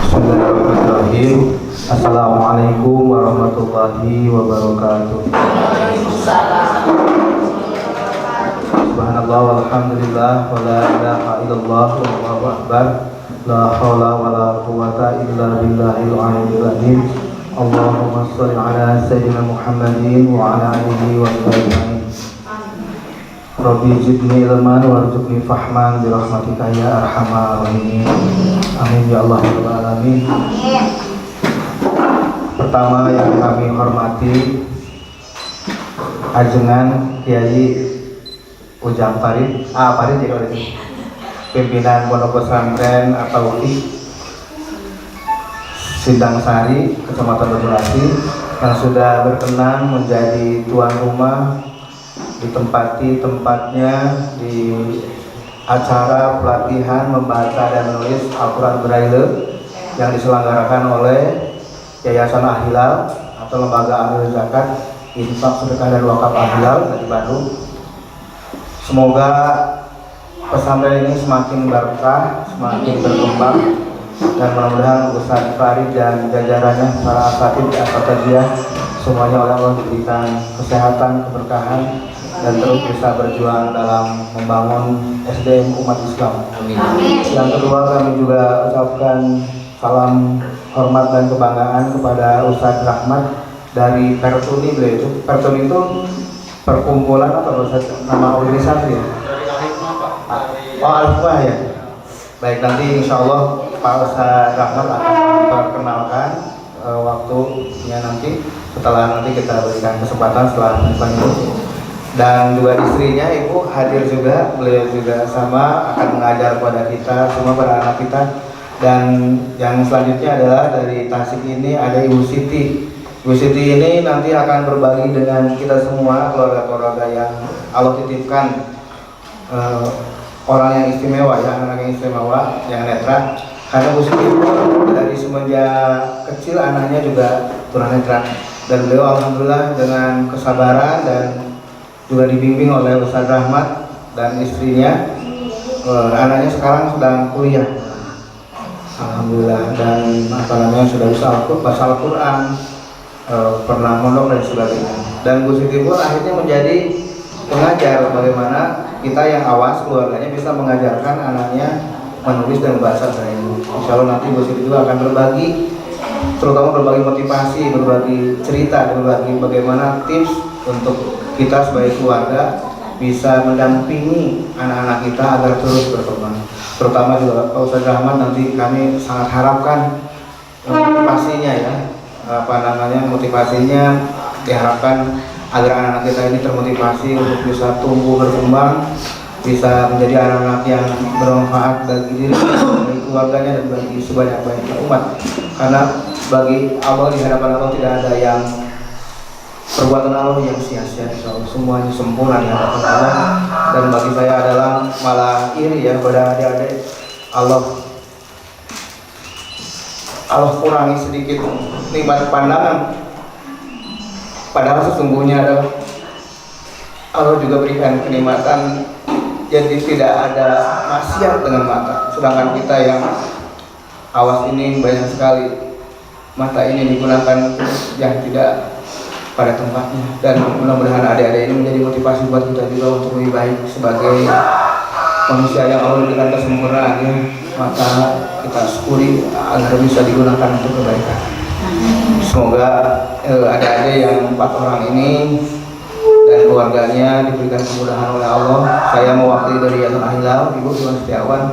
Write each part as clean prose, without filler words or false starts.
Bismillahirrahmanirrahim. Assalamualaikum warahmatullahi wabarakatuh. Subhanallah walhamdulillah wa la ilaha illallah wallahu akbar. La haula wa la quwwata illa billahil aliyyil azim. Allahumma shalli ala sayyidina Muhammadin wa ala alihi wa sahbihi. Rabbi zidni ilman warzuqni fahman bi rahmatika ya arhamar rahimin. Amin ya Allah rabbal alamin. Pertama yang kami hormati ajengan Kiai Ujang Farid, Farid ya kalau ini pimpinan Pondok Pesantren At-Taufiq Sindang Sari, Kecamatan Batu yang sudah berkenan menjadi tuan rumah ditempati tempatnya di acara pelatihan membaca dan menulis Al-Quran Braille yang diselenggarakan oleh Yayasan Al-Hilal atau Lembaga Amil Zakat, Infak, Sedekah dan Wakaf Al-Hilal dari Bandung. Semoga pesantren ini semakin berkah, semakin berkembang, dan mudah-mudahan Ustaz Farid dan jajarannya, para asatidz, asatidz, semuanya oleh Allah diberikan kesehatan, keberkahan, dan terus bisa berjuang dalam membangun SDM umat Islam. Amin. Yang kedua, kami juga ucapkan salam hormat dan kebanggaan kepada Ustaz Rahmat dari Pertuni. Beliau itu, Pertuni itu perkumpulan atau nama organisasi ya? Oh, Al-Hikmah ya. Baik, nanti insya Allah Pak Ustaz Rahmat akan memperkenalkan waktunya nanti setelah nanti kita berikan kesempatan setelah bukan itu. Dan juga istrinya Ibu hadir juga, beliau juga sama akan mengajar kepada kita semua, para anak kita. Dan yang selanjutnya adalah dari Tasik ini ada Ibu Siti. Ibu Siti ini nanti akan berbagi dengan kita semua, keluarga-keluarga yang Allah titipkan orang yang istimewa, ya, anak yang istimewa, yang netra. Karena Bu Siti dari semenjak kecil anaknya juga tunanetra, dan beliau alhamdulillah dengan kesabaran dan juga dibimbing oleh Ustaz Rahmat dan istrinya, anaknya sekarang sedang kuliah, alhamdulillah, dan sudah bisa baca Al-Quran, pernah mondok dan sebagainya. Dan Bu Siti pun akhirnya menjadi pengajar, bagaimana kita yang awas keluarganya bisa mengajarkan anaknya menulis dan membaca Braille. Insya Allah nanti Bu Siti juga akan berbagi, terutama berbagi motivasi, berbagi cerita, berbagi bagaimana tips untuk kita sebagai keluarga bisa mendampingi anak-anak kita agar terus berkembang. Terutama juga Pak Ustaz Rahman, nanti kami sangat harapkan motivasinya, ya, motivasinya diharapkan agar anak-anak kita ini termotivasi untuk bisa tumbuh berkembang, bisa menjadi anak-anak yang bermanfaat bagi diri, bagi keluarganya, dan bagi sebanyak-banyaknya umat. Karena bagi Allah, di hadapan Allah tidak ada yang perbuatan Allah yang sia-sia, semuanya sempurna di hadapan Allah. Dan bagi saya adalah malah iri, ya, pada adik-adik Allah kurangi sedikit nikmat pandangan, padahal sesungguhnya Allah juga berikan kenikmatan, jadi tidak ada maksiat dengan mata. Sedangkan kita yang awas ini banyak sekali mata ini digunakan yang tidak pada tempatnya. Dan mudah-mudahan adik-adik ini menjadi motivasi buat kita juga untuk lebih baik sebagai manusia yang Allah berikan kesempurnaannya. Maka kita syukuri agar bisa digunakan untuk kebaikan. Semoga adik-adik yang 4 orang ini dan keluarganya diberikan kemudahan oleh Allah. Saya mewakili dari Yayasan Al-Hilal, Ibu Iwan Setiawan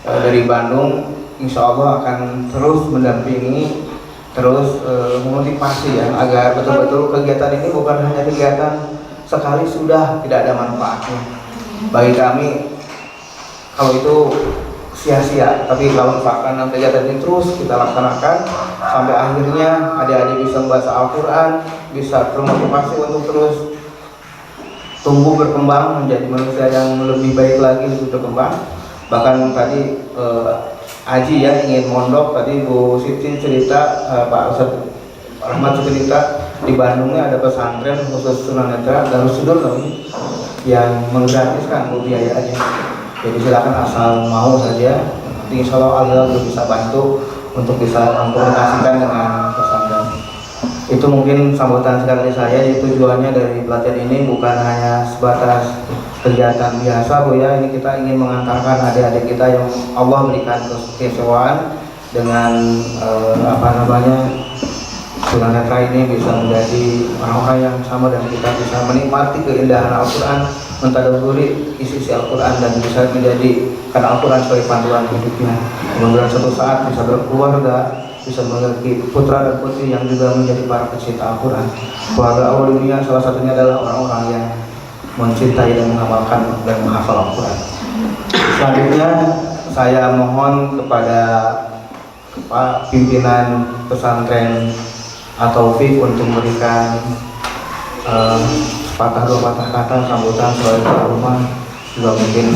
dari Bandung, insya Allah akan terus mendampingi, terus memotivasi, ya, agar betul-betul kegiatan ini bukan hanya kegiatan sekali sudah tidak ada manfaatnya bagi kami kalau itu sia-sia. Tapi kalau misalkan kegiatan ini terus kita laksanakan sampai akhirnya adik-adik bisa membaca Al-Quran, bisa termotivasi untuk terus tumbuh berkembang menjadi manusia yang lebih baik lagi, lebih berkembang. Bahkan tadi Aji, ya, ingin mondok, tadi Bu Siti cerita, Pak Ustaz Rahmat cerita di Bandungnya ada pesantren khusus tunanetra Darussudur yang menggratiskan biayanya. Jadi silakan asal mau saja, insya Allah Allah bisa bantu untuk bisa mengkomunikasikan dengan pesantren. Itu mungkin sambutan singkat dari saya. Jadi tujuannya dari pelatihan ini bukan hanya sebatas kegiatan biasa Bu ya, ini kita ingin mengantarkan adik-adik kita yang Allah berikan keistimewaan dengan tunanetra ini bisa menjadi orang-orang yang sama dan kita bisa menikmati keindahan Al-Quran, mentadabburi isi-isi Al-Quran dan bisa menjadi karena Al-Quran sebagai panduan hidupnya. Kemudian suatu saat bisa berkeluarga, bisa memiliki putra dan putri yang juga menjadi para pecinta Al-Quran. Keluarga awal dunia salah satunya adalah orang-orang yang mencintai dan mengamalkan dan menghafal Al-Quran. Selanjutnya saya mohon kepada Pak pimpinan pesantren At-Taufik untuk memberikan patah dua patah kata sambutan sebagai tuan rumah, juga mungkin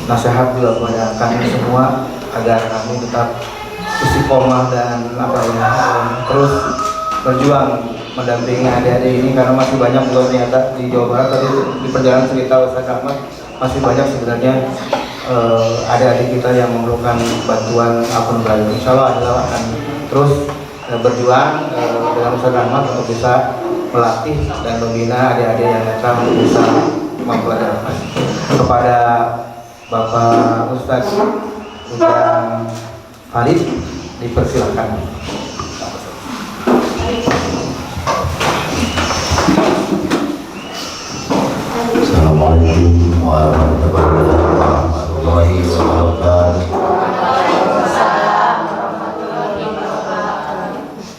nasihat juga kepada kami semua agar kami tetap istiqomah dan terus berjuang mendampingi adik-adik ini, karena masih banyak juga ternyata di Jawa Barat. Tadi di perjalanan cerita Ustaz Ahmad masih banyak sebenarnya adik-adik kita yang memerlukan bantuan akun belajar. Insya Allah adalah akan terus berjuang dengan Ustaz Ahmad untuk bisa melatih dan membina adik-adik yang netra untuk bisa mempelajari. Kepada Bapak Ustaz Ujang Farid dipersilakan. Assalamualaikum warahmatullahi wabarakatuh.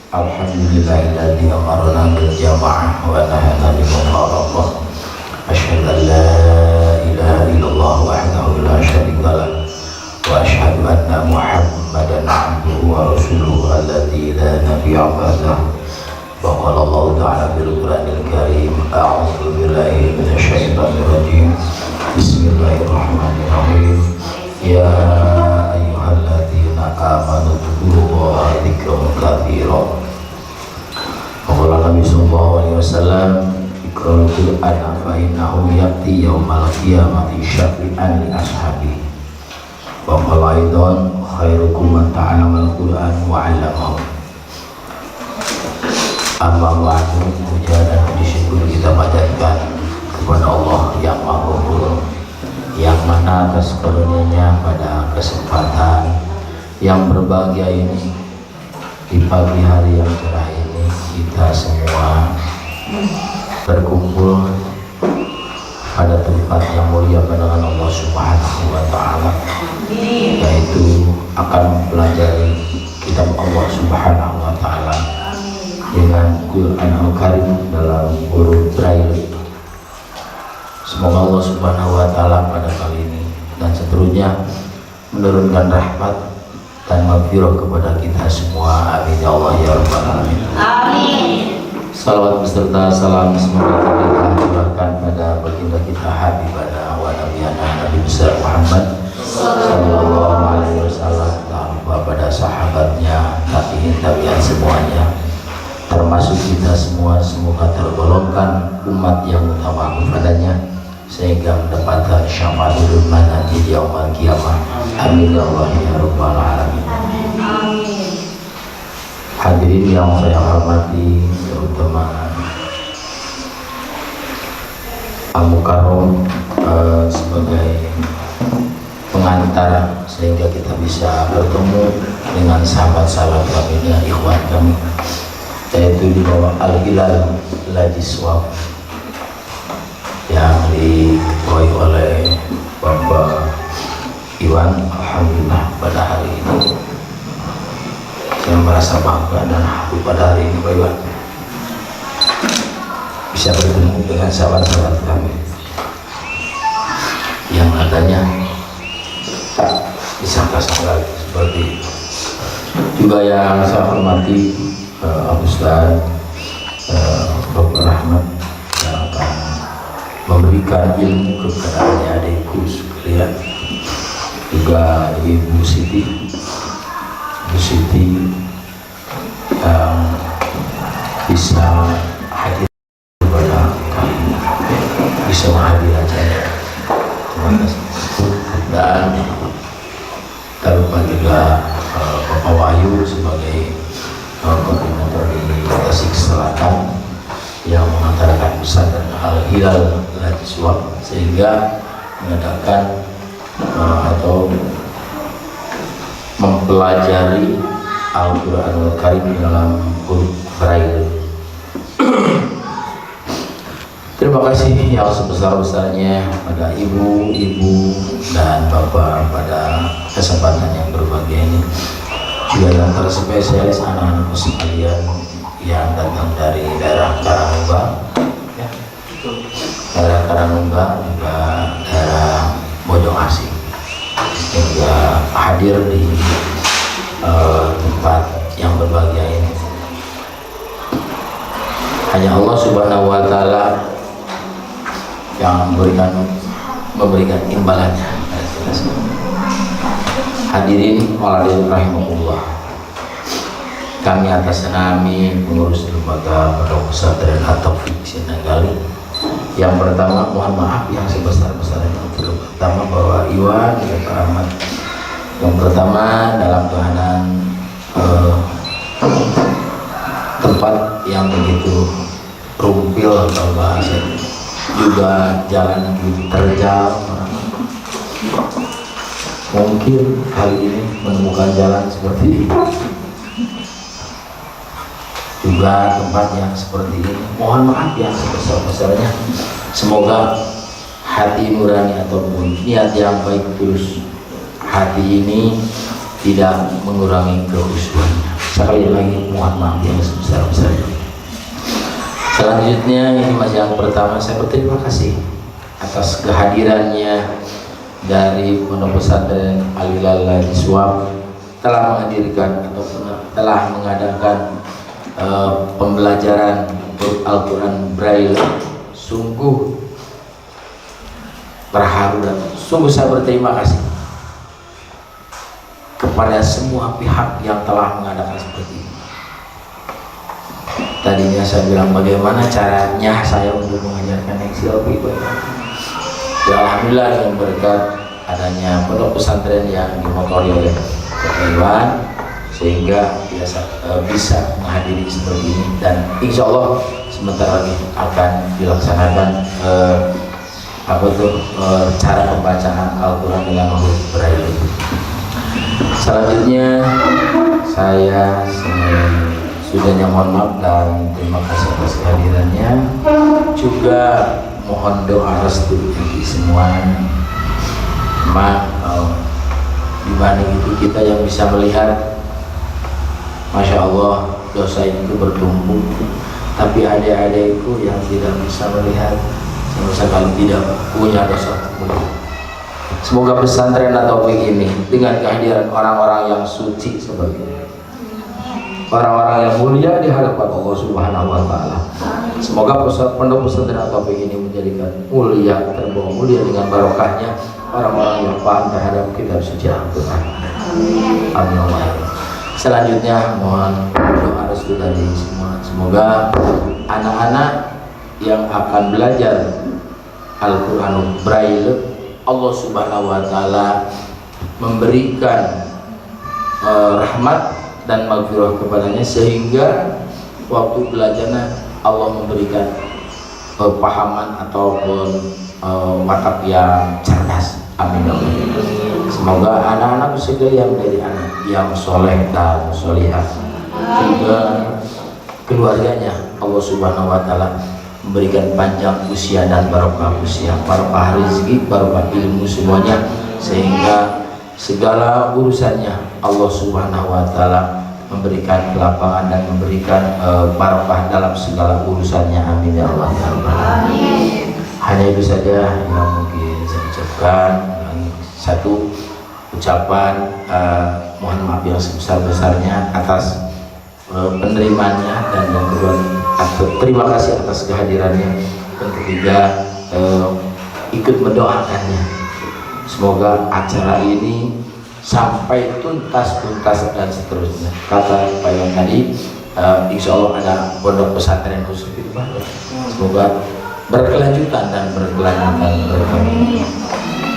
Alhamdulillahilladzi amarna bil jama'ah wa nahana bil mufaraqah. Asyhadu an la ilaha illallah wahdahu la syarika lah wa asyhadu anna Muhammadan abduhu wa rasuluhu alladzi la nabiyya ba'dahu. Wa qala Allah ta'ala fil Qur'anil Karim, a'udzu billahi minasyaitonir rajim. Bismillahirrahmanirrahim. Ya ayyuhalladzina amanu dzkurullaha dzikran katsiran. Qala Nabi sallallahu alaihi wasallam, iqra'ul Qur'ana fa innahu ya'ti yaumal qiyamati syafi'an li ashabi. Wa qala aidan khairukum man ta'allamal Qur'an wa 'allamahu. Amma ba'du, puja dan puji syukur kita panjatkan kepada Allah yang Maha Ghafur, yang mana atas karunia-Nya pada kesempatan yang berbahagia ini, di pagi hari yang cerah ini, kita semua berkumpul pada tempat yang mulia dengan Allah Subhanahu wa Ta'ala, yaitu akan mempelajari kitab Allah Subhanahu wa Ta'ala dengan Quran Al-Karim dalam huruf Braille. Semoga Allah Subhanahu wa Ta'ala pada kali ini dan seterusnya menurunkan rahmat dan maghfirah kepada kita semua. Amin ya Allah ya rabbal alamin. Amin. Salawat beserta salam semoga kita curahkan pada baginda kita Habibana wa nabiyana Nabi besar Muhammad sallallahu alaihi wasallam, tanpa pada sahabatnya, tabi'in semuanya, termasuk kita semua. Semoga tergolongkan umat yang utama kepadanya sehingga mendapatkan syafaatul nanti di yaumul qiyamah. Amin ya Allah ya rabbal alamin. Hadirin yang saya hormati, terutama Al-Mukarram sebagai pengantar sehingga kita bisa bertemu dengan sahabat-sahabat kami, dengan ikhwan kami, yaitu di bawah Al-Hilal Lajiswab yang diketuai oleh Bapak Iwan. Alhamdulillah pada hari ini saya merasa bangga dan happy pada hari ini Pak Iwan bisa bertemu dengan sahabat-sahabat kami yang katanya tak disangka-sangka seperti itu. Juga yang saya hormati Ustaz Dr. Rahmat yang akan memberikan ilmu kepada adik-adikku sekalian, juga Ibu Siti yang bisa hadir kepada kami, bisa menghadiri acara. Terima kasih. Dan tak lupa juga Bapak Wahyu sebagai koordinator di Tasik Selatan yang mengantarkan pesantren Al-Hilal Lajiswab, sehingga mengadakan atau mempelajari Al-Quranul Karim dalam huruf Braille. Terima kasih yang sebesar-besarnya pada ibu-ibu dan bapak pada kesempatan yang berbahagia ini. Juga yang terspesialis anak-anak sekalian yang datang dari daerah Karangumba, ya, daerah Karangumba, juga daerah Bojongasih, hingga hadir di tempat yang berbahagia ini. Hanya Allah Subhanahu wa Ta'ala yang memberikan imbalannya. Hadirin walaupun rahimahullah, kami atas nama pengurus lembaga Pondok Pesantren At-Taufik Sinanggali, yang pertama mohon maaf yang sebesar-besarnya terutama bahwa Iwan dan Pak Ahmad yang pertama dalam keadaan tempat yang begitu rumpil atau bahasa, juga jalan yang begitu terjal. Mungkin kali ini menemukan jalan seperti ini, juga tempat yang seperti ini. Mohon maaf yang sebesar-besarnya. Semoga hati nurani ataupun niat yang baik tulus hati ini tidak mengurangi kehusuannya. Sekali lagi mohon maaf yang sebesar-besarnya. Selanjutnya, ini masih yang pertama, saya berterima kasih atas kehadirannya dari Pondok Pesantren Al-Hilal Lajiswab telah menghadirkan ataupun telah mengadakan pembelajaran Al-Quran Braille. Sungguh terharu dan sungguh saya berterima kasih kepada semua pihak yang telah mengadakan seperti ini. Tadinya saya bilang bagaimana caranya saya untuk mengajarkan XLP, ya alhamdulillah dengan berkat adanya pondok pesantren yang dimotori oleh Iwan, sehingga bisa menghadiri seperti ini, dan insya Allah sebentar lagi akan dilaksanakan cara pembacaan Al-Quran dengan huruf Braille. Selanjutnya saya sudahnya mohon maaf dan terima kasih atas kehadirannya, juga mohon doa restu bagi semuanya. Dibanding itu kita yang bisa melihat, Masya Allah, dosa itu bertumpuk, tapi adik-adikku yang tidak bisa melihat sama sekali tidak punya dosa. Semoga pesantren At-Taufik ini dengan kehadiran orang-orang yang suci sebagai orang-orang yang mulia di hadapan Allah Subhanahu wa Ta'ala, semoga pondok pesantren At-Taufik ini menjadikan mulia, terbawa mulia dengan barokahnya orang-orang yang paham terhadap kitab suci Al-Quran. Amin. Selanjutnya mohon doa restu dari semua, semoga anak-anak yang akan belajar Al-Quran Braille, Allah Subhanahu wa Ta'ala memberikan rahmat dan maghfirah kepadanya, sehingga waktu belajarnya Allah memberikan pahaman ataupun watak yang cerdas. Amin. Semoga anak-anak sekalian menjadi anak yang soleh dan solihah, juga keluarganya Allah Subhanahu wa Ta'ala memberikan panjang usia dan barokah usia, barokah rezeki, barokah ilmu semuanya, sehingga segala urusannya Allah Subhanahu wa Ta'ala memberikan kelapangan dan memberikan barokah dalam segala urusannya. Amin ya Allah. Amin. Hanya itu saja yang mungkin saya ucapkan. Satu ucapan mohon maaf yang sebesar-besarnya atas penerimanya, dan yang kedua terima kasih atas kehadirannya, dan ketiga ikut mendoakannya. Semoga acara ini sampai tuntas dan seterusnya. Kata Pak Iwan tadi, insya Allah ada pondok pesantren khusus itu Pak. Semoga berkelanjutan dan berkelanjutan.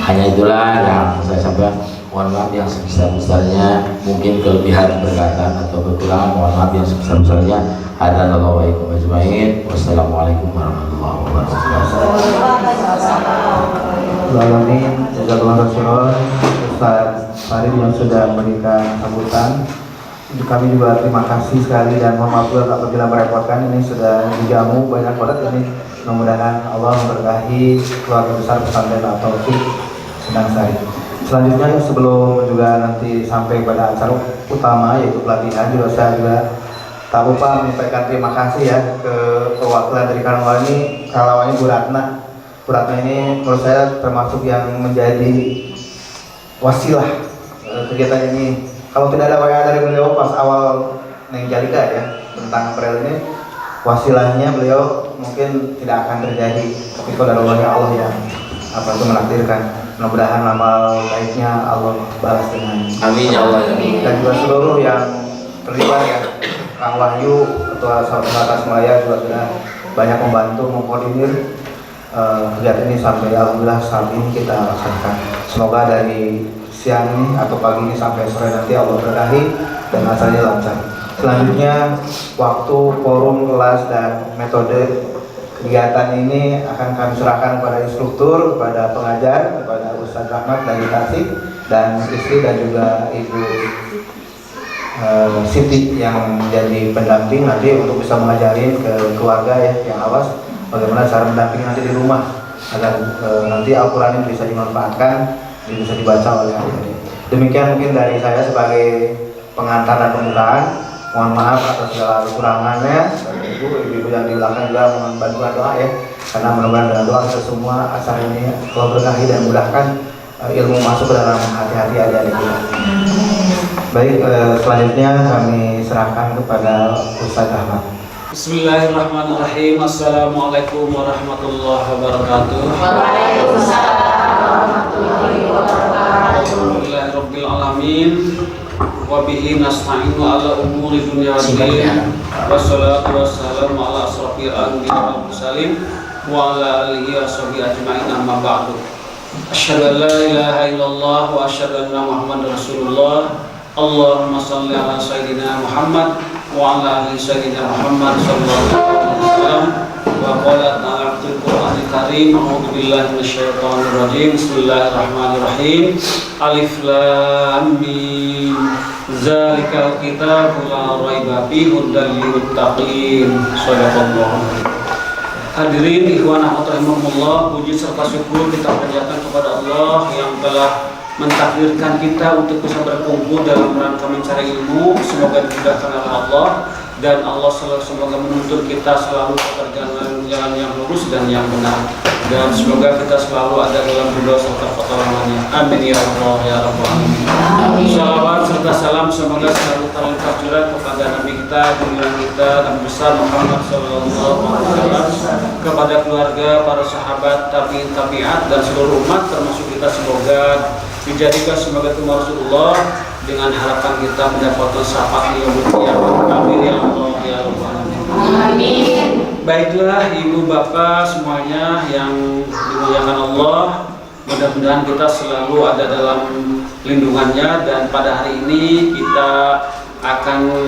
Hanya itulah yang saya sampaikan. mohon maaf yang sebesar-besarnya. Mungkin kelebihan berkatan atau kekurangan, mohon maaf yang sebesar-besarnya. Hadanallahu wa iyyakum ajmain. Wassalamualaikum warahmatullahi wabarakatuh. Alamin, jazakallahu khairan Ustaz Farid yang sudah memberikan sambutan. Kami juga terima kasih sekali dan mohon maaf juga apabila merepotkan. Ini sudah dijamu banyak banget ini. Mudah-mudahan Allah memberkahi keluarga besar pesantren At-Taufik Sendang Sari. Selanjutnya sebelum juga nanti sampai pada acara utama yaitu pelatihan, juga saya juga tak lupa menyampaikan terima kasih ya ke perwakilan dari Karawani Bu Ratna. Bu Ratna ini menurut saya termasuk yang menjadi wasilah kegiatan ini. Kalau tidak ada WA dari beliau pas awal Neng Jalika ya tentang April ini, wasilahnya beliau mungkin tidak akan terjadi. Tapi kalau dari Allah yang itu menakdirkan. Mudah-mudahan amal baiknya Allah balas dengan Amin ya Allah. dan juga seluruh yang terlibat ya, Kang Wahyu Ketua Sahabat Semaya juga sudah banyak membantu mengkoordinir kegiatan ini sampai alhamdulillah saat ini kita laksanakan. Semoga dari siang ini atau pagi ini sampai sore nanti Allah berkahi dan acaranya lancar. Selanjutnya waktu, forum, kelas dan metode kegiatan ini akan kami serahkan kepada instruktur, kepada pengajar, kepada Ustaz Rahmat dari Tasik dan istri dan juga Ibu Siti yang menjadi pendamping nanti untuk bisa mengajarin ke keluarga ya yang awas bagaimana cara mendampingi nanti di rumah agar nanti Al-Quran ini bisa dimanfaatkan, bisa dibaca oleh adik-adik. Demikian mungkin dari saya sebagai pengantar dan pembukaan. Mohon maaf atas segala kekurangannya. Ibu-ibu yang di belakang juga mohon bantuan doa ya, karena mudah-mudahan dengan doa kita semua acara ini Allah berkahi dan mudahkan ilmu masuk ke dalam hati-hati adik-adik kita. Baik, selanjutnya kami serahkan kepada Ustaz Ahmad. Bismillahirrahmanirrahim. Assalamualaikum warahmatullahi wabarakatuh. Waalaikumsalam warahmatullahi wabarakatuh. Alhamdulillahirabbil alamin. Wa bihi nasta'inu ala umuri dunya waddin. Wassalatu wassalamu ala asrofil anbiya'i wal mursalin wa ala alihi washabihi ajma'in, amma ba'du. Asyhadu an la ilaha illallah wa asyhadu anna Muhammadar Rasulullah. Allahumma shalli ala sayyidina Muhammad wa ala ali sayyidina Muhammad sallallahu alaihi wasallam. Wa qala ta'ala fil Qur'anil Karim, a'udzu billahi minasyaitonir rajim. Bismillahirrahmanirrahim. Alif lam mim. Zalikal kitabu la raiba fihi hudan lil muttaqin. Shadaqallahu. Hadirin ikhwan akhwat rahimakumullah, puji serta syukur kita panjatkan kepada Allah yang telah mentakdirkan kita untuk bisa berkumpul dalam rangka mencari ilmu. Semoga dimudahkan oleh Allah dan Allah selalu semoga menuntun kita selalu pada jalan yang lurus dan yang benar, dan semoga kita selalu ada dalam ridho serta pertolongannya. Amin ya Allah ya Rabbal alamin. Shalawat serta salam semoga selalu tercurah kepada Nabi kita, junjungan kita, Nabi besar Muhammad sallallahu alaihi wasallam, kepada keluarga, para sahabat, tabi'at dan seluruh umat termasuk kita. Semoga dijadikan sebagai umat Rasulullah dengan harapan kita mendapatkan syafaat yaumul qiyamah. Amin ya Allah ya Rabbal alamin. Amin. Baiklah ibu bapak semuanya yang dimuliakan Allah, mudah-mudahan kita selalu ada dalam lindungannya, dan pada hari ini kita akan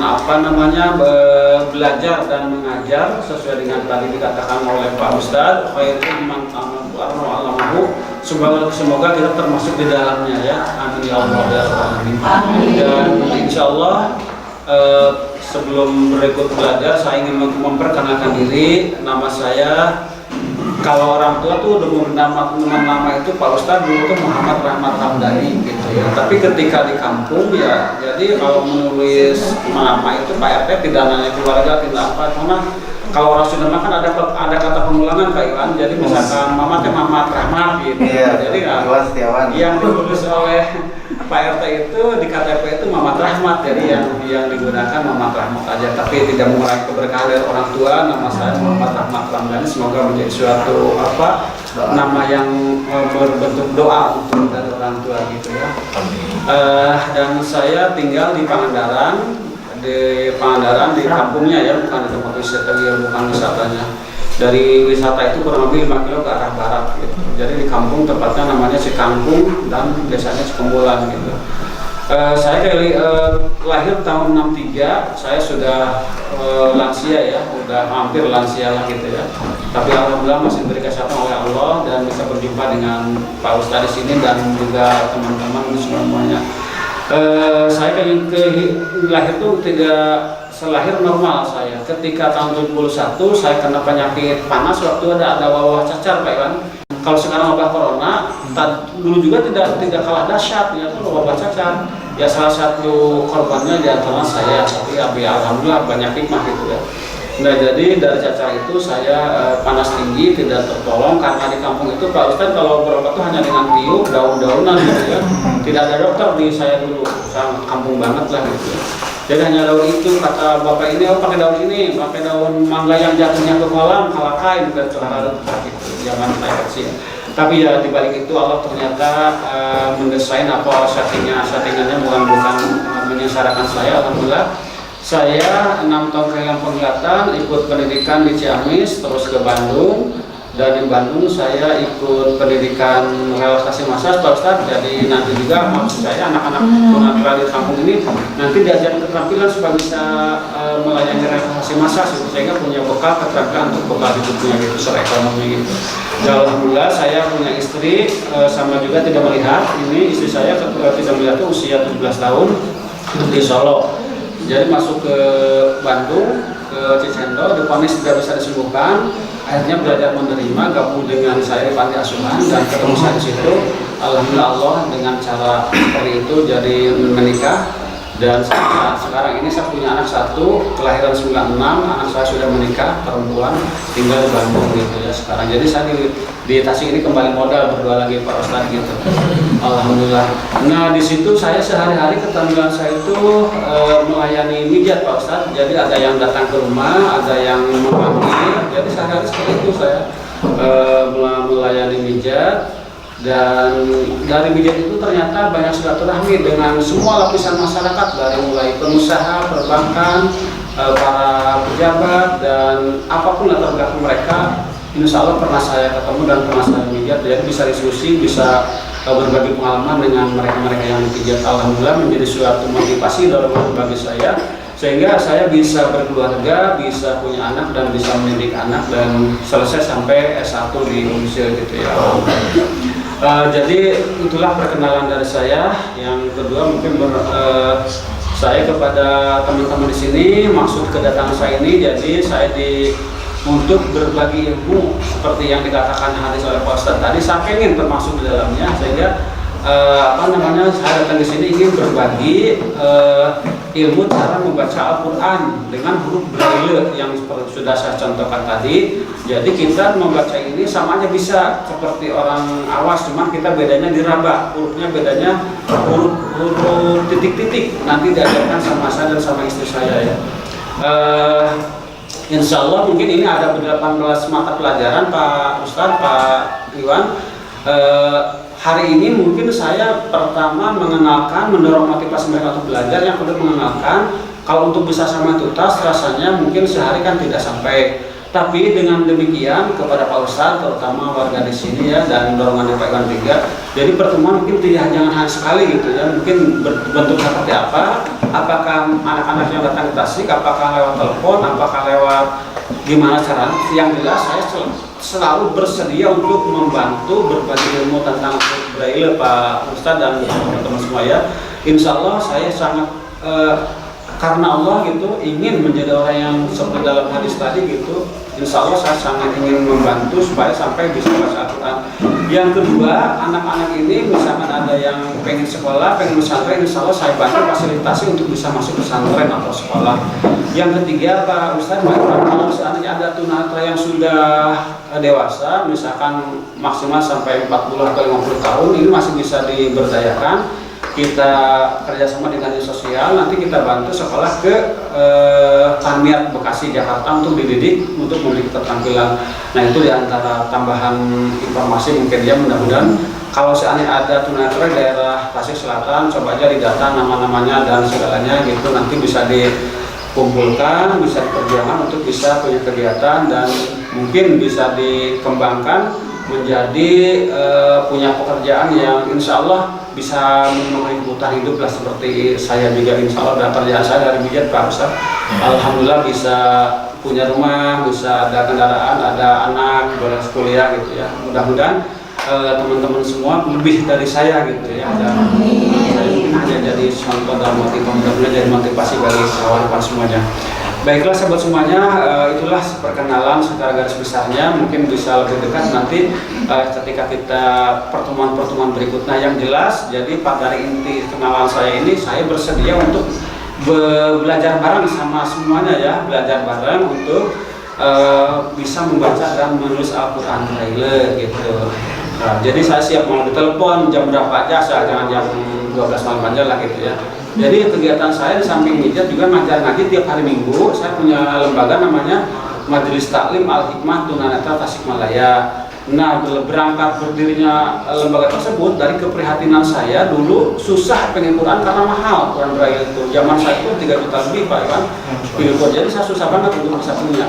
belajar dan mengajar sesuai dengan tadi dikatakan oleh Pak Ustadz, khairul man ta'allamahu. Semoga kita termasuk di dalamnya ya. Amin ya Allah ya Rabbal alamin. Dan insyaallah sebelum berikut belajar saya ingin memperkenalkan diri. Nama saya, kalau orang tua tuh udah memberi nama itu Pak Ustadz dulu tuh Muhammad Rahmat Ramdhani gitu ya. Tapi ketika di kampung ya, jadi kalau menulis nama itu Pak RT tidak nanya keluarga, tidak apa, karena kalau orang Sunda kan ada kata pengulangan Pak Iwan. Jadi misalkan Mamat Rahmat gitu. Iya, jadi yang ditulis oleh Pak RT itu di KTP itu Mamat Rahmat. Jadi yang digunakan Mamat Rahmat aja, tapi tidak mengurangi keberkahan dari orang tua. Nama saya Muhammad Rahmat Ramdhani. Semoga menjadi suatu nama yang berbentuk doa untuk dari orang tua gitu ya. Dan saya tinggal di Pangandaran, di kampungnya ya, bukan di tempat wisata, bukan wisatanya. Dari wisata itu kurang lebih 5 kilo ke arah barat gitu. Jadi di kampung tepatnya namanya Cikangkung dan desanya Cikembulan gitu. Saya dari lahir tahun 63, saya sudah lansia ya, udah hampir lansia lah gitu ya. Tapi alhamdulillah masih diberi kesehatan oleh Allah dan bisa berjumpa dengan Pak Ustadz di sini dan juga teman-teman semuanya. Saya lahir tuh tidak selahir normal saya. Ketika tahun 71 saya kena penyakit panas waktu ada wabah cacar Pak Iwan. Kalau sekarang wabah corona, dulu juga tidak kalah dahsyat ya tuh wabah cacar. Ya salah satu korbannya di antara saya, tapi alhamdulillah banyak hikmah gitu ya. Nah jadi dari cacar itu saya panas tinggi tidak tertolong karena di kampung itu Pak Ustadz kalau berobat tuh hanya dengan tiup daun-daunan gitu ya. Tidak ada dokter di saya dulu, sangat kampung banget lah gitu ya. Jadi hanya daun itu, kata bapak ini, pakai daun ini, pakai daun mangga yang jatuhnya ke kolam, kalakain dan celana gitu, jangan saya kecil. Tapi ya dibalik itu Allah ternyata mendesain apa settingannya bukan menyengsarakan saya. Alhamdulillah saya 6 tahun kehilangan penglihatan, ikut pendidikan di Ciamis, terus ke Bandung. Dan di Bandung saya ikut pendidikan relaksasi massage Pak Ustadz. Jadi nanti juga maksud saya anak-anak tunanetra di kampung ini nanti diajar keterampilan supaya bisa melayani relaksasi massage gitu. Sehingga punya bekal keterampilan untuk bekal hidupnya gitu, secara ekonomi gitu. Dan alhamdulillah saya punya istri sama juga tidak melihat. Ini istri saya tidak melihat itu usia 17 tahun di Solo. Jadi masuk ke Bandung, ke Cicendo, divonis tidak bisa disembuhkan. Akhirnya belajar menerima, gabung dengan saya di panti asuhan dan ketemu saya di situ. Alhamdulillah Allah dengan cara seperti itu jadi menikah. Dan sekarang ini saya punya anak satu, kelahiran 96, anak saya sudah menikah, perempuan, tinggal di Bandung gitu ya sekarang. Jadi saya di Tasik ini kembali modal berdua lagi Pak Ustadz gitu. Alhamdulillah. Nah di situ saya sehari-hari keterampilan saya itu melayani mijat Pak Ustadz. Jadi ada yang datang ke rumah, ada yang memanggil. Jadi sehari-hari seperti itu saya melayani mijat. Dan dari mijat itu ternyata banyak silaturahmi dengan semua lapisan masyarakat, dari mulai pengusaha, perbankan, para pejabat dan apapun latar belakang mereka. Insya Allah pernah saya ketemu dan pernah saya mijat, jadi bisa diskusi, bisa berbagi pengalaman dengan mereka-mereka yang dipijat. Alhamdulillah menjadi suatu motivasi dalam bagi saya, sehingga saya bisa berkeluarga, bisa punya anak dan bisa mendidik anak dan selesai sampai S1 di Indonesia gitu ya. Jadi itulah perkenalan dari saya. Yang kedua mungkin saya kepada teman-teman di sini, maksud kedatangan saya ini, jadi saya untuk berbagi ilmu seperti yang dikatakan hadis oleh Pak Ustadz tadi, saya ingin termasuk di dalamnya, sehingga saya datang di sini ingin berbagi ilmu cara membaca Al-Quran dengan huruf braille yang seperti sudah saya contohkan tadi. Jadi kita membaca ini sama aja bisa seperti orang awas, cuman kita bedanya diraba, hurufnya bedanya huruf titik-titik. Nanti diajarkan sama saya dan sama istri saya ya. Insya Allah mungkin ini ada 18 mata pelajaran Pak Ustadz, Pak Iwan. Hari ini mungkin saya pertama mengenalkan, mendorong motivasi mereka untuk belajar. Yang kedua mengenalkan, kalau untuk bisa sama tuntas rasanya mungkin sehari kan tidak sampai. Tapi dengan demikian kepada Pak Ustadz, terutama warga di sini ya, dan dorongan dari Pak Iwan juga. Jadi pertemuan mungkin jangan hanya sekali gitu ya, mungkin berbentuk seperti apa? Apakah anak-anak yang datang ke Tasik, apakah lewat telepon, apakah lewat gimana cara? Yang jelas saya selalu bersedia untuk membantu berbagi ilmu tentang braille Pak Ustadz dan teman-teman semua ya. Insya Allah saya sangat karena Allah gitu ingin menjadi orang yang seperti dalam hadis tadi gitu. Insya Allah saya sangat ingin membantu supaya sampai bisa baca Al-Quran. Yang kedua, anak-anak ini misalkan ada yang pengen sekolah, pengen pesantren, insya Allah saya bantu fasilitasi untuk bisa masuk pesantren atau sekolah. Yang ketiga Pak Ustadz, kalau seandainya ada tunanetra yang sudah dewasa, misalkan maksimal sampai 40 atau 50 tahun, ini masih bisa diberdayakan. Kita kerjasama dengan dinas sosial, nanti kita bantu sekolah ke Tamiat Bekasi Jakarta untuk dididik untuk memiliki keterampilan. Nah itu diantara tambahan informasi mungkin ya, mudah-mudahan kalau seandainya ada tunanetra daerah Tasik Selatan, coba aja didata nama-namanya dan segalanya gitu, nanti bisa kumpulkan, bisa diperjuangkan untuk bisa punya kegiatan dan mungkin bisa dikembangkan menjadi punya pekerjaan yang insya Allah bisa memenuhi kebutuhan hidup lah, seperti saya juga insya Allah dapat kerjaan saya dari bijak Pak Ustaz. Alhamdulillah bisa punya rumah, bisa ada kendaraan, ada anak, beres kuliah gitu ya. Mudah-mudahan teman-teman semua lebih dari saya gitu ya. Dan saya mungkin hanya jadi contoh dan mudah-mudahan jadi motivasi bagi kawan-kawan semuanya. Baiklah sahabat semuanya, itulah perkenalan secara garis besarnya. Mungkin bisa lebih dekat nanti ketika kita pertemuan-pertemuan berikutnya yang jelas. Jadi pada inti kenalan saya ini, saya bersedia untuk belajar bareng sama semuanya ya, belajar bareng untuk bisa membaca dan menulis Al-Quran Braille gitu. Nah, jadi saya siap mau ditelepon jam berapa aja, jangan jam 12 malam aja lah gitu ya. Jadi kegiatan saya di samping mijat juga ngajar ngaji tiap hari Minggu. Saya punya lembaga namanya Majelis Taklim Al-Hikmah Tunanetra Tasikmalaya. Nah, berangkat berdirinya lembaga tersebut dari keprihatinan saya dulu susah pengen Quran karena mahal Quran Braille itu. Zaman saya itu 3 juta lebih Pak Iwan. Jadi saya susah banget untuk bisa punya.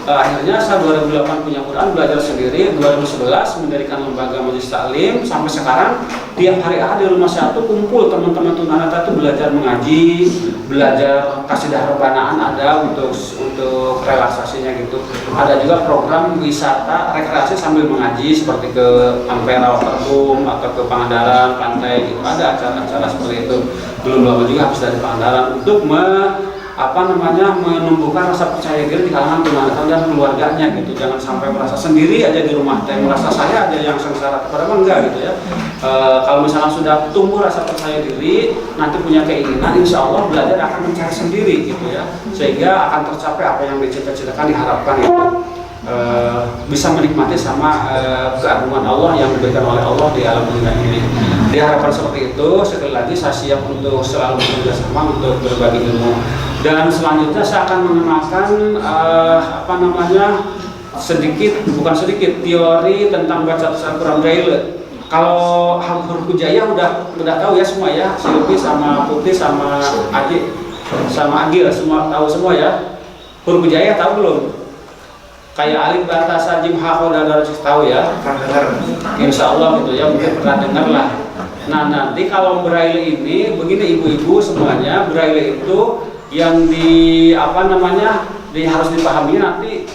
Akhirnya saya 2008 punya Quran, belajar sendiri. 2011 mendirikan lembaga Majelis Taklim. Sampai sekarang tiap hari di rumah saya tuh kumpul teman-teman tunanetra itu belajar mengaji, belajar kasidah rebanaan ada untuk relaksasinya gitu. Ada juga program wisata rekreasi sambil mengaji seperti ke Ampera Waterboom atau ke Pangandaran pantai gitu. Ada acara-acara seperti itu. Belum lama juga habis dari Pangandaran untuk menumbuhkan rasa percaya diri di kalangan tunanetra dan keluarganya gitu. Jangan sampai merasa sendiri aja di rumah dan merasa saya aja yang sengsara, padahal enggak gitu ya. Kalau misalnya sudah tumbuh rasa percaya diri, nanti punya keinginan, insya Allah belajar akan mencari sendiri gitu ya, sehingga akan tercapai apa yang dicita-citakan, diharapkan itu. Bisa menikmati sama keagungan Allah yang diberikan oleh Allah di alam dunia ini. Diharapkan seperti itu. Sekali lagi saya siap untuk selalu bekerja sama untuk berbagi ilmu. Dan selanjutnya saya akan mengenalkan bukan sedikit teori tentang baca tulisan Quran Braille. Kalau huruf hijaiyah udah tahu ya semua ya, Silvi sama Putih sama Aji sama Agil semua tahu semua ya. Huruf hijaiyah tahu belum? Kayak alif bata sajim ha dan tahu ya. Insya Allah gitu ya, mungkin pernah dengar lah. Nah, nanti kalau Braille ini begini ibu-ibu semuanya, Braille itu yang harus dipahami nanti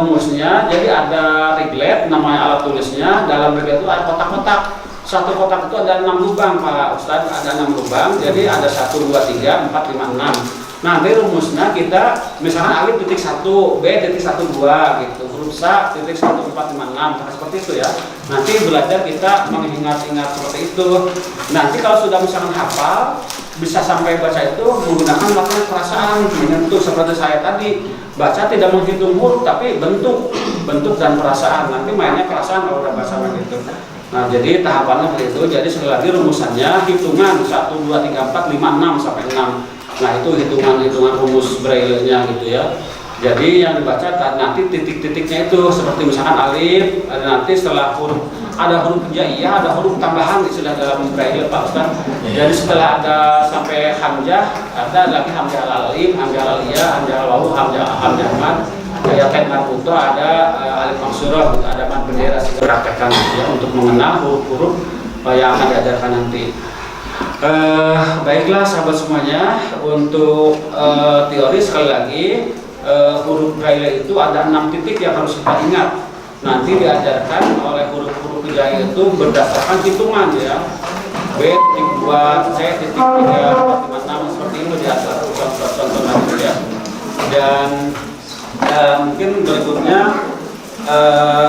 rumusnya. Jadi ada reglet namanya alat tulisnya. Dalam reglet itu ada kotak-kotak. Satu kotak itu ada 6 lubang Pak Ustadz, ada 6 lubang. Jadi ada 1, 2, 3, 4, 5, 6. Nah, dari rumusnya kita misalkan alif titik 1, B titik 1, 2 gitu, huruf sa titik 1, 4, 5, 6 seperti itu ya. Nanti belajar kita mengingat-ingat seperti itu. Nanti kalau sudah misalkan hafal, bisa sampai baca itu menggunakan latihan perasaan, menyentuh seperti saya tadi. Baca tidak menghitung huruf tapi bentuk dan perasaan. Nanti mainnya perasaan kalau udah bahasa begitu. Nah, jadi tahapannya seperti itu. Jadi sekali lagi rumusannya hitungan 1, 2, 3, 4, 5, 6 sampai 6. Nah, itu hitungan rumus Braille-nya gitu ya. Jadi yang dibaca nanti titik-titiknya itu seperti misalkan alif, ada nanti setelah huruf ada huruf hijaiyah, ada huruf tambahan istilah dalam Braille Pak Ustaz. Jadi setelah ada sampai hamzah, ada lagi hamzah alif, hamzah aliyah, hamzah wawu, hamzah mad. Kayak teknik butuh ada alif maksurah, ada mad bendera dipraktekkan ya untuk mengenal huruf-huruf yang akan diajarkan nanti. Baiklah sahabat semuanya, untuk teori sekali lagi huruf Braille itu ada 6 titik yang harus kita ingat. Nanti diajarkan oleh huruf-huruf hijaiyah itu berdasarkan hitungan ya. B titik 2, C titik 3, 4, 5, 6 seperti itu diajar contoh-contoh ya. Dan mungkin berikutnya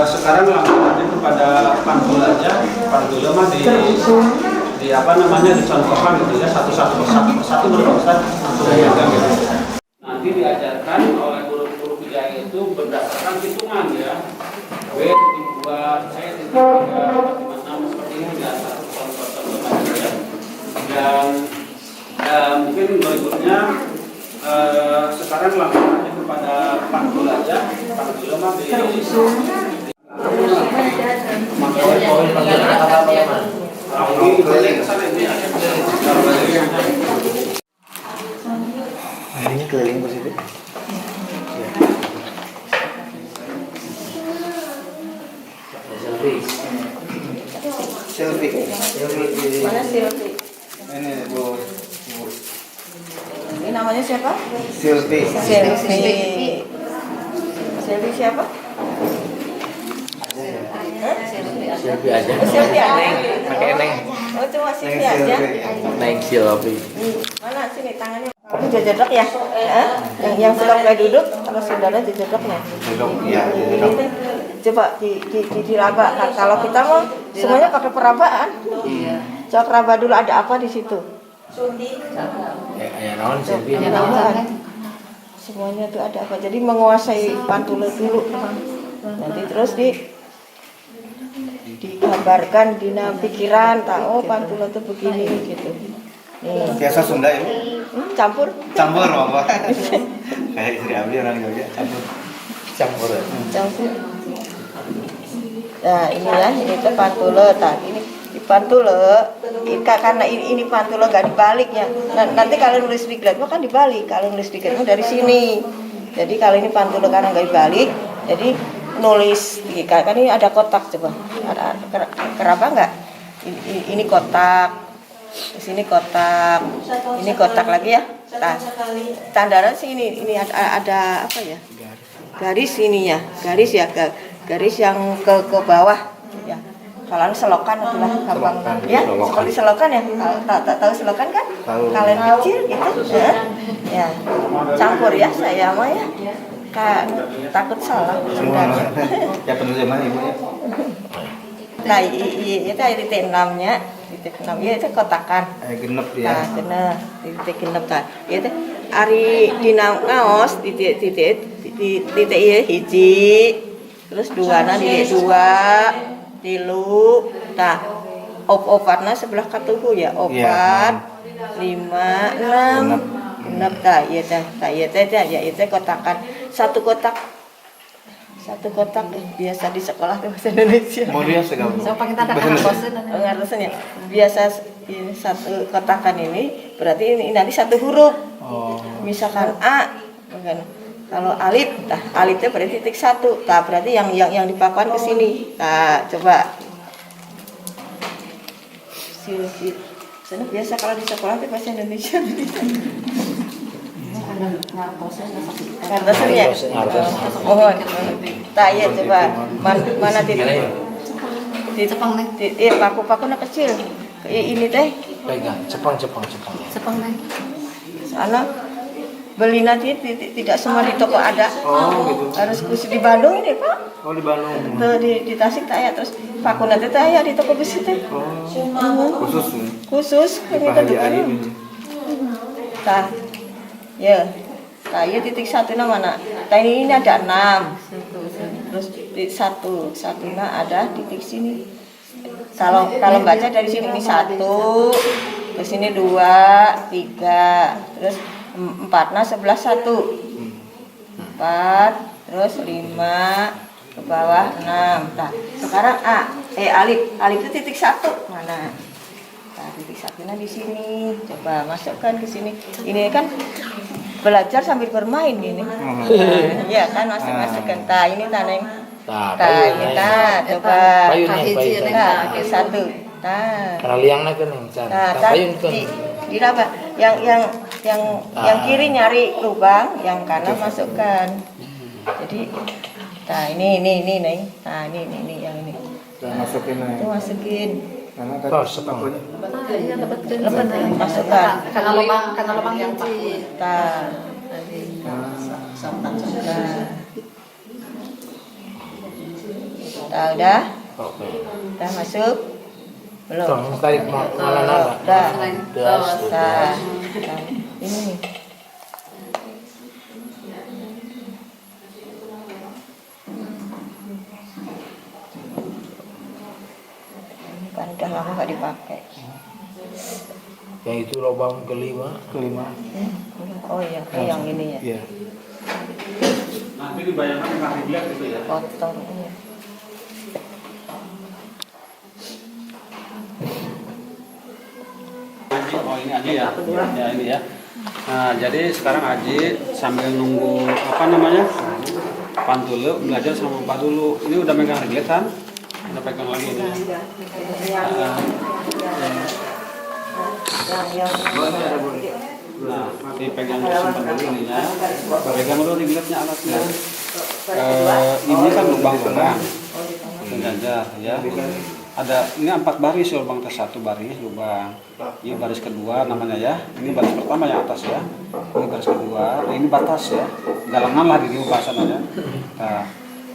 sekarang langsung aja kepada Pantul aja. Pantul mah dicontohkan gitu ya, satu persatu berurusan langsung aja gitu. Nanti diajarkan oleh huruf-huruf hijaiyah itu berdasarkan hitungan ya. B titik 2, C titik 3, 4, 5, 6 seperti ini diajar contoh-contoh ya. Dan mungkin berikutnya sekarang langsung aja kepada Pantul aja. Pantul mah Ini keliling situ. Ya. Selfie. Mana Silvi? Ini Bu. Ini namanya siapa? Selfie. Silvi. Silvi siapa? Silvi aja. Silvi aja. Pakai neng. Oh cuma Silvi aja. Neng Silvi. Mana sini tangannya? Tapi jodok ya? Yang suka mulai duduk, kalau saudara jodoknya. Duduk, iya. Ini coba diraba. Nah, kalau kita mau semuanya pakai perabaan. Coba peraba dulu ada apa di situ? Ya naon Silvi. Perabaan. Semuanya tuh ada apa? Jadi menguasai pantula dulu. Nanti terus digambarkan di pikiran, tahu pantula tuh begini gitu. Nih. Biasa Sunda ini. Campur. Campur apa? Kayak istri Abdi orang Jogja campur. Campur. Campur. Nah ini ya, ini tuh pantula. Nah ini di pantula, karena ini pantula gak dibalik ya. Nanti kalau nulis di guide kan dibalik. Kalau nulis di guide dari sini. Jadi kalau ini pantula karena gak dibalik, jadi nulis kan ini ada kotak coba. Ada keraba nggak? Ini kotak. Di sini kotak. Ini kotak lagi ya. Nah, standaran sih ini ada apa ya? Garis ini ya. Garis ya, garis yang ke bawah ya. Kalau selokan itulah gampang ya. Seperti selokan ya. Tahu selokan kan? Kalian kecil gitu. Ya. Campur ya saya mah ya. Takut salah. Ya penerjemah Ibu ya. Nah, itu titik 6-nya. Titik 6 ya itu kotakan. Genep ya. Nah, genep, titik genep ta. Itu ari dina ngaos titik ya hiji. Terus duana titik 2, 3. Tah, op-oparna sebelah katuhu ya. Opat, 5, 6. Genep ta, ieu teh. Tah ieu teh ya itu kotakan. Satu kotak biasa di sekolah bahasa Indonesia. Mau dia segala. So pakai tanda bosen. Ngartosnya biasa ini satu kotakan ini berarti ini nanti satu huruf. Oh. Misalkan A, kan. Kalau alif, nah alifnya berarti titik 1. Nah berarti yang dipakukan ke sini. Nah coba. Sana biasa kalau di sekolah itu bahasa Indonesia. Ngartosnya. Mohon. Nah ya coba mana titik? Cepang nih. Paku-pakunya kecil. Ini teh. Pegang. Cepang. Cepang nih. Sana beli nanti tidak semua di toko ada. Oh gitu. Harus khusus di Bandung ini Pak. Oh di Bandung. Tuh di Tasik tanya terus paku nanti tanya di toko besi teh. Khusus nih. Khusus Di ini Pak Haji Ari ini. Tah. Ya. Nah, iya titik 1 mana? Nah ini ada 6. Terus titik 1 ada titik sini. Kalau baca dari sini ini 1, terus ini 2, 3, terus 4-nya sebelah 1. 4, terus 5 ke bawah 6. Nah, sekarang alif itu titik 1 mana? Nah, titik 1-nya di sini. Coba masukkan ke sini. Ini kan belajar sambil bermain ini. Iya kan masukkan. Nah, ini taneng. Nah, ini coba. Payun. Nah, titik 1. Nah. Karena liangna kan yang can. Nah, Payun kan. di apa? Yang kiri nyari lubang, yang kanan masukkan. Jadi nah ini Neng. Nah, ini yang ini. Masukin aja. Itu masukin. Karena Oh, tadi sepang. pakunya. Iya dapat Masukkan. Karena lubang yang kecil. Nah. Nah, udah? Oke. Udah masuk? Belum? Tong tarik malah nada. Udah. Das. Nah, ini. Kan udah lama nggak dipakai. Yang itu lubang kelima. Oh iya, yang ini ya. Iya. Nanti dibayangkan kaki dia gitu ya. Kotor ini. Oh ini aja ya. Ya ini ya. Nah, jadi sekarang Aji sambil nunggu apa namanya pantule belajar sama Pak dulu. Ini udah megang reglet kan? Udah pegang lagi ini. Nah, dipegang simpan dulu ini ya. Pegang dulu regletnya alatnya. Ini kan lubang-lubang penjajar ya. Ada ini 4 baris ya, lubang atas 1 baris lubang. Ini baris kedua namanya ya. Ini baris pertama yang atas ya. Ini baris kedua. Nah, ini batas ya. Galangan lah di bahasan aja. Nah,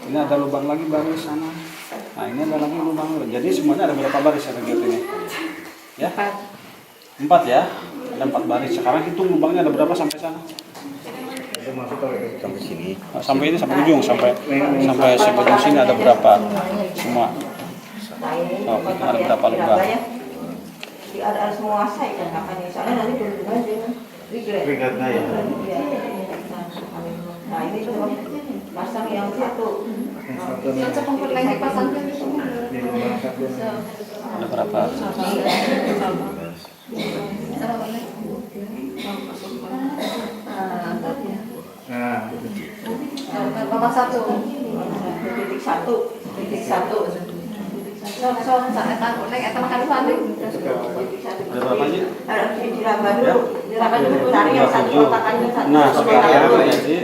ini ada lubang lagi baris sana. Nah, ini ada lagi lubang. Jadi semuanya ada berapa baris ya reglet ini? Ya. 4 ya. Ada 4 baris. Sekarang hitung lubangnya ada berapa sampai sana? Sampai sini. Nah, sampai ini sampai ujung sampai sebelum sini ada berapa? Semua. Oh, itu ada berapa lubang? Harus menguasai kan kakaknya, soalnya nanti berhubungan dengan regretnya ya. Nah ini tuh pasang yang satu. Cepet lagi pasangnya. Ada berapa? Bapak satu. Titik satu. So, saya tahu lagi atau makan balik. Ada berapa aja? Harus diraba dulu, tarik yang satu kotakannya satu. Nah, sekarang jadi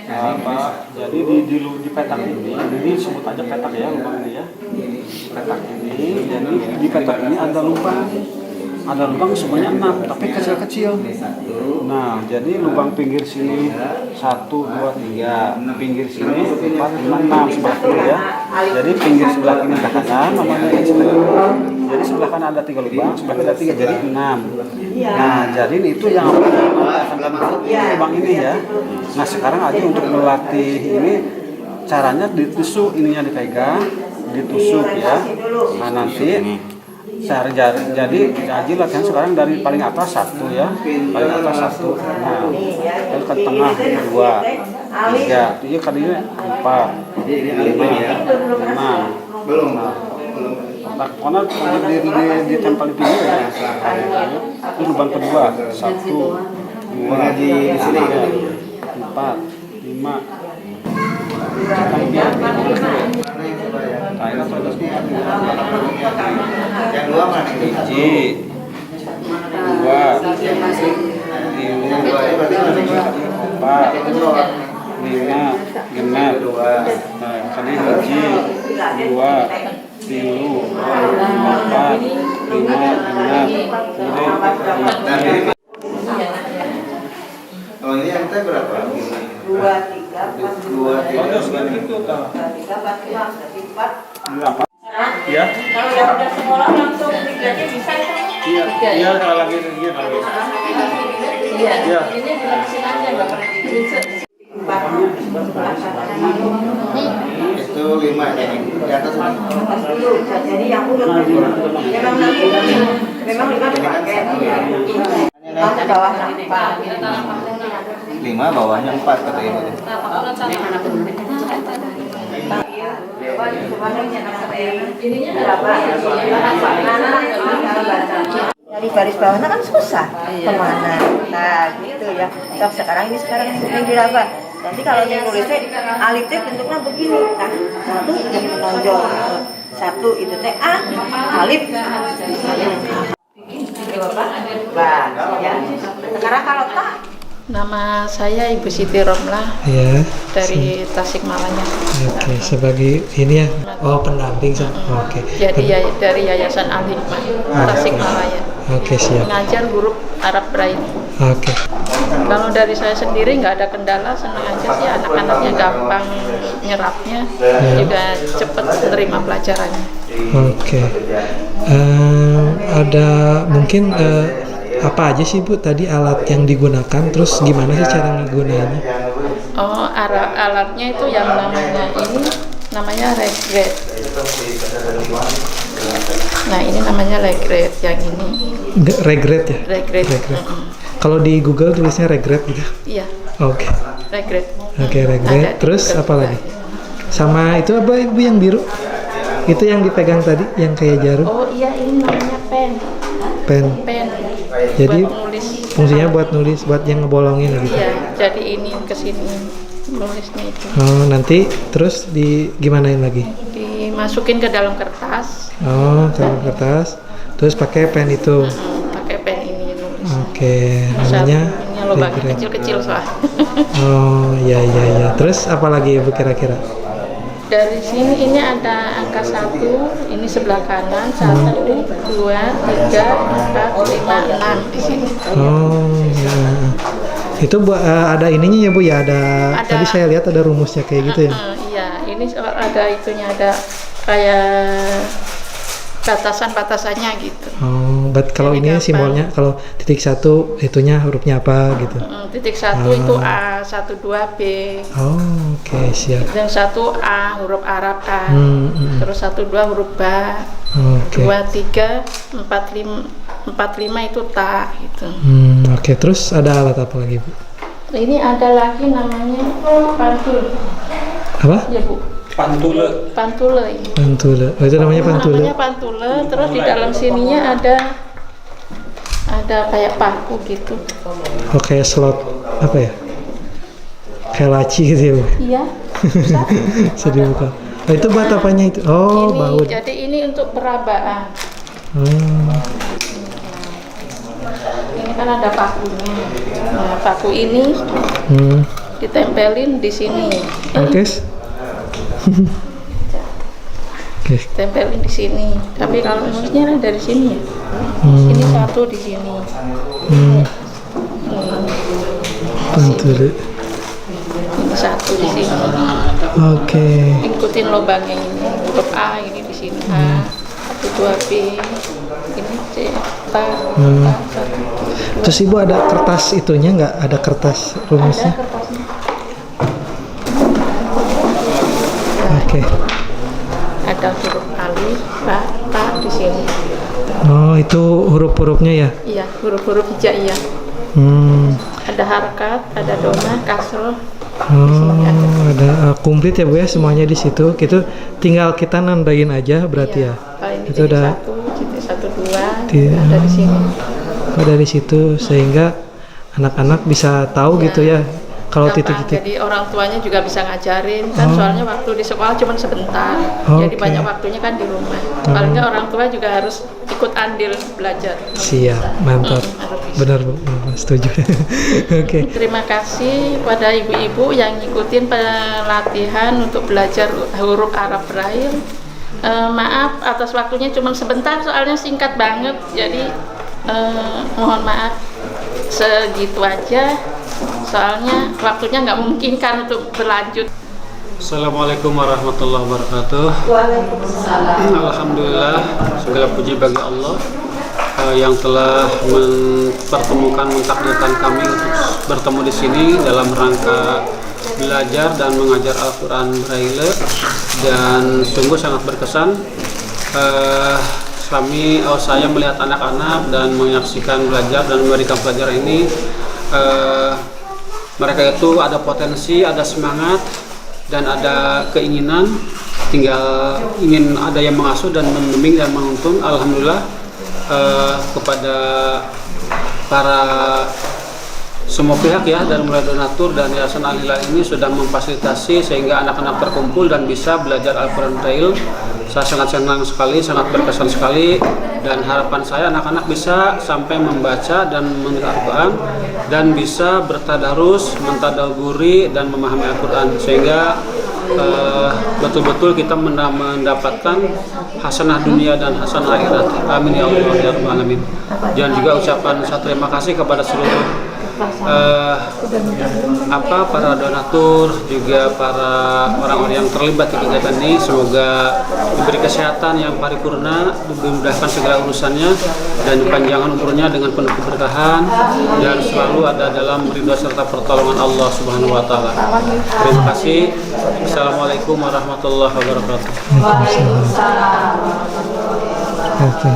apa? Jadi di petak ini sebut aja petak ya, lubang ini ya. Di petak ini, jadi di petak ini ada lubang. Ada lubang semuanya 6, tapi kecil-kecil. Nah, jadi lubang pinggir sini 1, 2, 3, pinggir sini 4, 5, 6 sebelah kiri ya. Jadi pinggir sebelah kiri ke kanan namanya ini sebelah kiri. Jadi sebelah kanan ada 3 lubang, sebelah kiri ada 3, jadi 6. Nah, jadi itu yang akan lubang ini ya. Nah, sekarang aja untuk melatih ini caranya ditusuk, ininya dipegang, ditusuk ya. Nah, nanti jadi Aji latihan sekarang dari paling atas 1 ya, paling atas 1. Nah, terus ke tengah 2, 3, iya kalinya 4, 5, 6. Belum. Nah, karena ditempel di pinggir ya. Terus lubang kedua 1, 2, di sini 4, 5. Nah, ini ada yang 2 mana ini? 1, 2, 3, 4, 5, genap. Nah, kali 1, 2, 3, 4, 5, genap. Oh ini yang teh berapa? 2, 3, 4, 5, 4. Ya. Kalau yang udah sekolah langsung regretnya bisa ya? Iya, kalau lagi gitu. Iya. Iya. Ini jelasin aja nggak pernah diusut. Itu 5 ya, di atas mana? Atas dulu, jadi yang udah memang nanti memang 5 dipakai. Ke bawah 5 bawahnya 4 kata ibu. Dari baris bawahnya kan susah kemana. Nah gitu ya. Terus sekarang yang diraba. Nanti kalau yang nulisnya alifnya bentuknya begini. Nah 1 yang menonjol. 1 itu teh A, alif. Bapak, ya. Sekarang kalau tak. Nama saya Ibu Siti Romlah Ya, dari Tasikmalaya. oke, sebagai ini ya, pendamping. Oke. Jadi ya, dari Yayasan Al-Hikmah Tasikmalaya. Oke, siap. Mengajar huruf Arab Braille. Oke. Kalau dari saya sendiri nggak ada kendala, senang aja sih, anak-anaknya gampang nyerapnya, juga cepat menerima pelajarannya. Oke. Ada mungkin apa aja sih Bu tadi alat yang digunakan, terus gimana sih cara menggunakannya? Oh, alatnya itu yang namanya regret. Nah, ini namanya regret yang ini. Regret ya? Regret. Kalau di Google tulisnya regret gitu. Iya, Oke. regret. Oke, Ada regret. di Terus Google. apa lagi? Sama itu apa Ibu yang biru? Itu yang dipegang tadi yang kayak jarum. Oh iya, ini namanya pen. Pen. Pen. Jadi buat nulis. Fungsinya buat nulis, buat yang ngebolongin gitu. Iya, jadi ini ke sini nulisnya itu. Oh, nanti terus gimanain lagi? Dimasukin ke dalam kertas. Oh, dalam kertas. Terus pakai pen itu. Pakai pen ini nulis. Oke, namanya Ini lubangnya figurine. kecil-kecil soalnya. Oh, iya iya iya. Terus apa lagi Ibu kira-kira? Dari sini ini ada angka 1, ini sebelah kanan 1, 2, 3, 4, 5, 6 di sini. Oh, ya. Itu ada ininya ya Bu ya, ada tadi saya lihat ada rumusnya kayak gitu ya. Iya, ini ada itunya, ada kayak batasan-batasannya gitu. Oh, kalau Jadi ini gampang. simbolnya kalau titik 1 itunya hurufnya apa gitu. Titik 1 itu A, 1, 2 B. Oh, oke, siap. Yang 1 A huruf Arab A. Terus 1, 2 huruf Ba. Oke. 2, 3, 4, 5 itu Ta gitu. Oke, terus ada alat apa lagi Bu? Ini ada lagi namanya pantul. Apa? Ya Bu. Pantule. Pantule ini. Pantule. Oh, itu namanya pantule. Namanya pantule, terus di dalam sininya ada kayak paku gitu. Oh, kayak slot apa ya? Kayak laci gitu ya Bu. Iya. Bisa dibuka. Oh, itu buat apanya itu? Oh, Ini baut. jadi ini untuk perabaan. Oh. Ini kan ada pakunya. Nah, paku ini ditempelin di sini. Oke. Oke. Tempelin di sini. Tapi kalau nulisnya dari sini ya. Ini 1 di sini. Pantule. Ini 1 di sini. Oke. Ikutin lubangnya ini. Huruf A ini di sini A. 1, 2 B. Ini C. Ta. Terus Ibu ada kertas itunya nggak? Ada kertas Ada rumusnya? kertasnya. Oke. Ada huruf alif, ba, ta di sini. Oh, itu huruf-hurufnya ya? Iya, huruf-huruf hijaiyah. Ada harakat, ada doma, kasroh. Oh, ada komplit ya Bu ya semuanya di situ. Gitu tinggal kita nandain aja berarti ya. Kalau ini Itu titik udah 1, titik 1, 2, Iya. ada di sini. oh, dari situ sehingga anak-anak bisa tahu gitu ya. Kalau Gampang. titik-titik. Jadi orang tuanya juga bisa ngajarin kan, soalnya waktu di sekolah cuma sebentar. Jadi Oke. banyak waktunya kan di rumah. Paling nggak orang tua juga harus ikut andil belajar. Siap, mantap. Benar Bu, setuju. Oke. Terima kasih pada ibu-ibu yang ngikutin pelatihan untuk belajar huruf Arab Braille. Maaf atas waktunya cuma sebentar, soalnya singkat banget. Jadi mohon maaf segitu aja. Soalnya waktunya nggak memungkinkan untuk berlanjut. Assalamualaikum warahmatullahi wabarakatuh. Alhamdulillah, segala puji bagi Allah yang telah mempertemukan, mentakdirkan kami untuk bertemu di sini dalam rangka belajar dan mengajar Al-Quran Braille, dan sungguh sangat berkesan. Saya melihat anak-anak dan menyaksikan belajar dan memberikan pelajaran ini. Mereka itu ada potensi, ada semangat, dan ada keinginan, tinggal ingin ada yang mengasuh dan membimbing dan menuntun. Alhamdulillah kepada para semua pihak ya, dari mulai donatur dan Yayasan Al-Hilal ini sudah memfasilitasi sehingga anak-anak terkumpul dan bisa belajar Al-Quran Braille. Saya sangat senang sekali, sangat berkesan sekali, dan harapan saya anak-anak bisa sampai membaca dan menulis Al-Quran dan bisa bertadarus, mentadaburi dan memahami Al-Quran sehingga betul-betul kita mendapatkan hasanah dunia dan hasanah akhirat. Amin ya Allah ya Rabbal alamin. Dan juga ucapan saya terima kasih kepada seluruh para donatur, juga para orang-orang yang terlibat di kegiatan ini. Semoga diberi kesehatan yang paripurna, dimudahkan segala urusannya, dan dipanjangkan umurnya dengan penuh keberkahan, dan selalu ada dalam ridha serta pertolongan Allah Subhanahu wa taala. Terima kasih. Assalamualaikum warahmatullahi wabarakatuh. Oke.